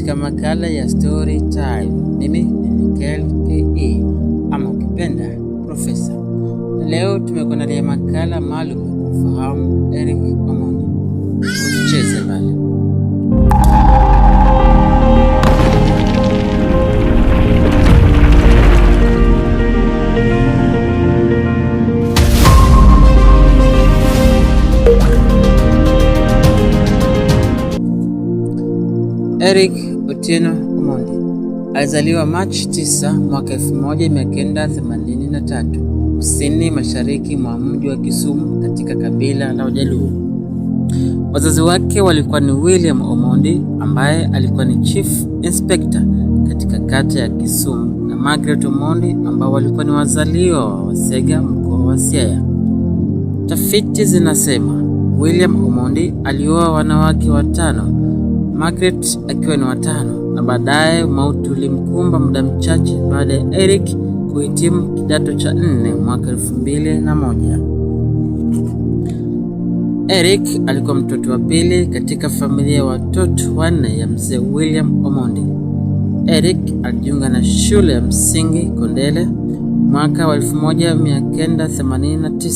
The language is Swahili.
katika makala ya Story Time. Mimi ni Nikel PE ama ukipenda Profesa. Leo tumekuandalia makala maalum kufahamu Eric Omondi. Usicheze mbali. Eric Otieno Omondi alizaliwa Machi 9 mwaka 1983 kusini mashariki mwa mji wa Kisumu katika kabila la Wajaluo. Wazazi wake walikuwa ni William Omondi ambaye alikuwa ni Chief Inspector katika kata ya Kisumu na Margaret Omondi ambao walikuwa ni wazaliwa wa Wasega mkoa wa Siaya. Tafiti zinasema William Omondi alioa wanawake 5, Margaret akiwa ni 5, na baadaye mauti ulimkumba muda mchache baada ya Eric kuhitimu kidato cha 4 mwaka 2001. Eric alikuwa mtoto wa pili katika familia ya watoto 4 ya mzee William Omondi. Eric alijiunga na shule ya msingi Kondele mwaka wa 1989.